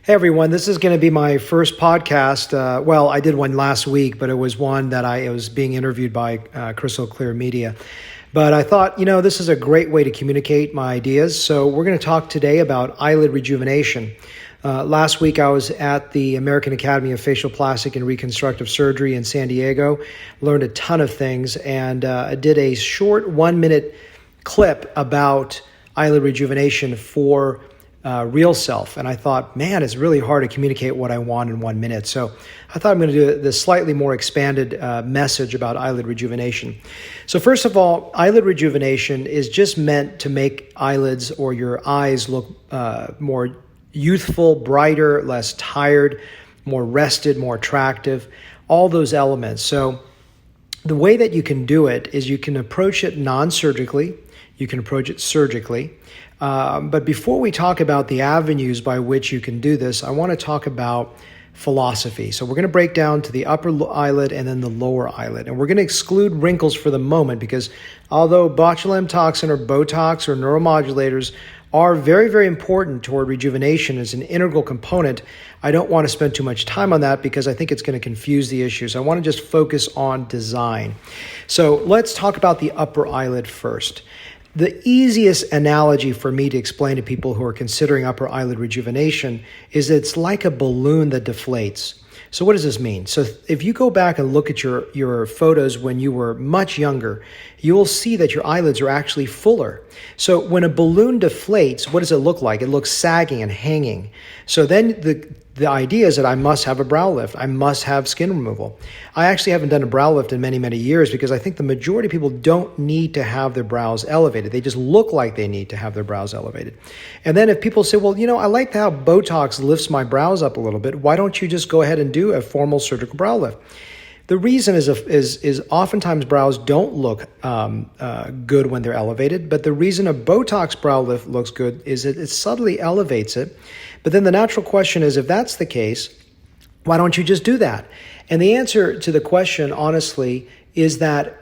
Hey everyone, this is going to be my first podcast. Well, I did one last week, but it was one that I was being interviewed by Crystal Clear Media. But I thought, this is a great way to communicate my ideas. So we're going to talk today about eyelid rejuvenation. Last week I was at the American Academy of Facial Plastic and Reconstructive Surgery in San Diego, learned a ton of things, and I did a short 1-minute clip about eyelid rejuvenation for real self. And I thought, man, it's really hard to communicate what I want in 1 minute. So I thought I'm going to do this slightly more expanded message about eyelid rejuvenation. So first of all, eyelid rejuvenation is just meant to make eyelids or your eyes look more youthful, brighter, less tired, more rested, more attractive, all those elements. So the way that you can do it is you can approach it non-surgically, you can approach it surgically. But before we talk about the avenues by which you can do this, I want to talk about philosophy. So we're going to break down to the upper eyelid and then the lower eyelid. And we're going to exclude wrinkles for the moment because although botulinum toxin or Botox or neuromodulators are very, very important toward rejuvenation as an integral component, I don't want to spend too much time on that because I think it's going to confuse the issue. So I want to just focus on design. So let's talk about the upper eyelid first. The easiest analogy for me to explain to people who are considering upper eyelid rejuvenation is it's like a balloon that deflates. So what does this mean? So if you go back and look at your photos when you were much younger, you will see that your eyelids are actually fuller. So when a balloon deflates, what does it look like? It looks sagging and hanging. So then the idea is that I must have a brow lift. I must have skin removal. I actually haven't done a brow lift in many, many years because I think the majority of people don't need to have their brows elevated. They just look like they need to have their brows elevated. And then if people say, well, I like how Botox lifts my brows up a little bit. Why don't you just go ahead and do a formal surgical brow lift? The reason is oftentimes brows don't look good when they're elevated, but the reason a Botox brow lift looks good is it subtly elevates it. But then the natural question is, if that's the case, why don't you just do that? And the answer to the question, honestly, is that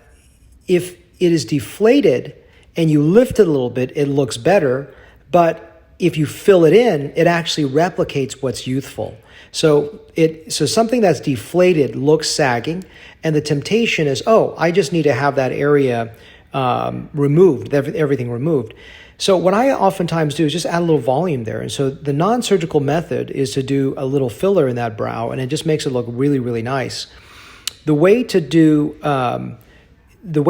if it is deflated and you lift it a little bit, it looks better, but if you fill it in, it actually replicates what's youthful. So something that's deflated looks sagging, and the temptation is, I just need to have that area removed, everything removed. So what I oftentimes do is just add a little volume there. And so the non-surgical method is to do a little filler in that brow, and it just makes it look really, really nice. The way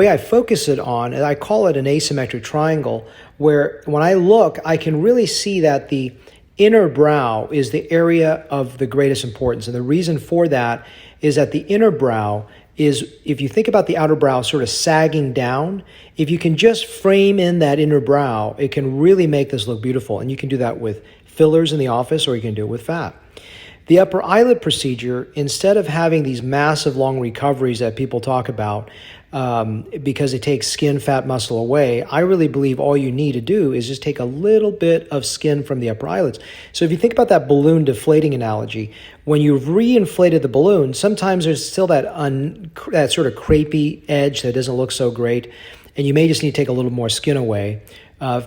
I focus it on, and I call it an asymmetric triangle, where when I look, I can really see that the inner brow is the area of the greatest importance. And the reason for that is that the inner brow is, if you think about the outer brow sort of sagging down, if you can just frame in that inner brow, it can really make this look beautiful. And you can do that with fillers in the office, or you can do it with fat. The upper eyelid procedure, instead of having these massive long recoveries that people talk about, because it takes skin, fat, muscle away, I really believe all you need to do is just take a little bit of skin from the upper eyelids. So if you think about that balloon deflating analogy, when you've reinflated the balloon, sometimes there's still that sort of crepey edge that doesn't look so great, and you may just need to take a little more skin away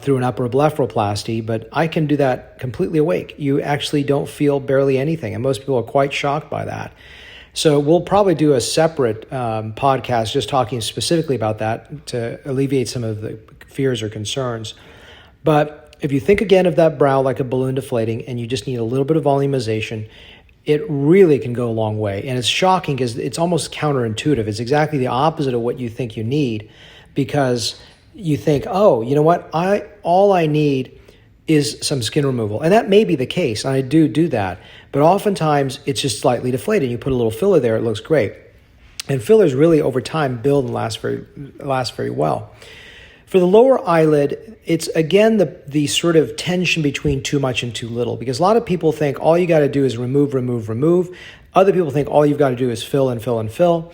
through an upper blepharoplasty, but I can do that completely awake. You actually don't feel barely anything, and most people are quite shocked by that. So we'll probably do a separate podcast just talking specifically about that to alleviate some of the fears or concerns. But if you think again of that brow like a balloon deflating and you just need a little bit of volumization, it really can go a long way. And it's shocking because it's almost counterintuitive. It's exactly the opposite of what you think you need, because you think, you know what, all I need is some skin removal. And that may be the case. I do that. But oftentimes it's just slightly deflated. You put a little filler there, it looks great. And fillers really over time build and last very well. For the lower eyelid, it's again the sort of tension between too much and too little, because a lot of people think all you got to do is remove. Other people think all you've got to do is fill and fill and fill.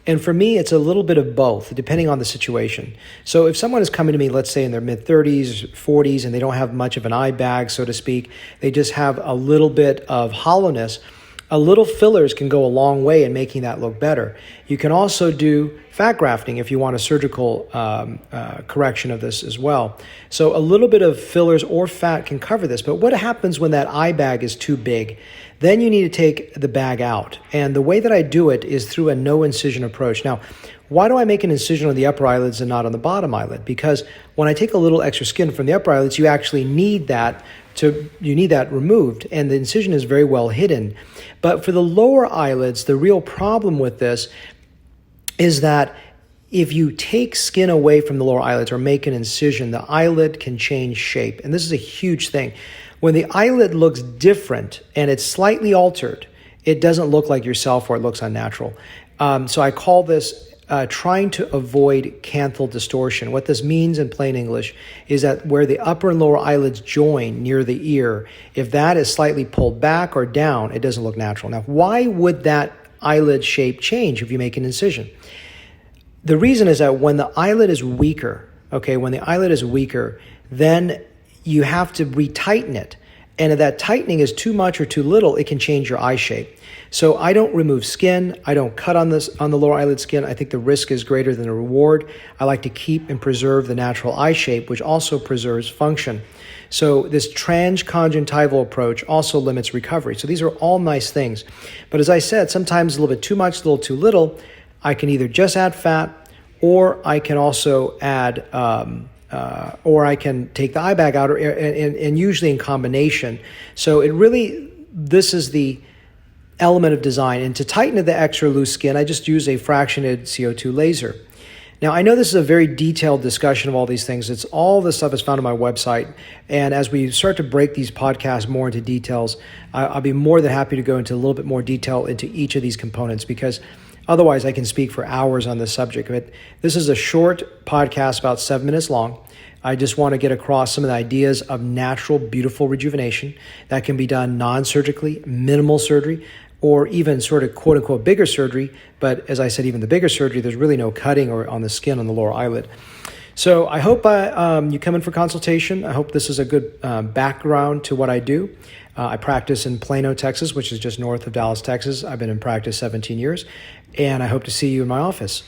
And for me, it's a little bit of both, depending on the situation. So if someone is coming to me, let's say in their mid-30s, 40s, and they don't have much of an eye bag, so to speak, they just have a little bit of hollowness, A little fillers can go a long way in making that look better. You can also do fat grafting if you want a surgical correction of this as well. So a little bit of fillers or fat can cover this. But what happens when that eye bag is too big? Then you need to take the bag out. And the way that I do it is through a no incision approach. Now, why do I make an incision on the upper eyelids and not on the bottom eyelid? Because when I take a little extra skin from the upper eyelids, you actually need that removed, and the incision is very well hidden. But for the lower eyelids, the real problem with this is that if you take skin away from the lower eyelids or make an incision, the eyelid can change shape. And this is a huge thing. When the eyelid looks different and it's slightly altered, it doesn't look like yourself or it looks unnatural. So I call this trying to avoid Kanthal distortion. What this means in plain English is that where the upper and lower eyelids join near the ear, if that is slightly pulled back or down, it doesn't look natural. Now, why would that eyelid shape change if you make an incision? The reason is that when the eyelid is weaker, then you have to retighten it. And if that tightening is too much or too little, it can change your eye shape. So I don't remove skin. I don't cut on the lower eyelid skin. I think the risk is greater than the reward. I like to keep and preserve the natural eye shape, which also preserves function. So this transconjunctival approach also limits recovery. So these are all nice things. But as I said, sometimes a little bit too much, a little too little. I can either just add fat, or I can also add or I can take the eye bag out, and usually in combination. So this is the element of design. And to tighten the extra loose skin, I just use a fractionated CO2 laser. Now, I know this is a very detailed discussion of all these things. All this stuff is found on my website. And as we start to break these podcasts more into details, I'll be more than happy to go into a little bit more detail into each of these components, because otherwise I can speak for hours on this subject. But this is a short podcast, about 7 minutes long. I just want to get across some of the ideas of natural, beautiful rejuvenation that can be done non-surgically, minimal surgery, or even sort of quote-unquote bigger surgery. But as I said, even the bigger surgery, there's really no cutting or on the skin on the lower eyelid. So I hope you come in for consultation. I hope this is a good background to what I do. I practice in Plano, Texas, which is just north of Dallas, Texas. I've been in practice 17 years, and I hope to see you in my office.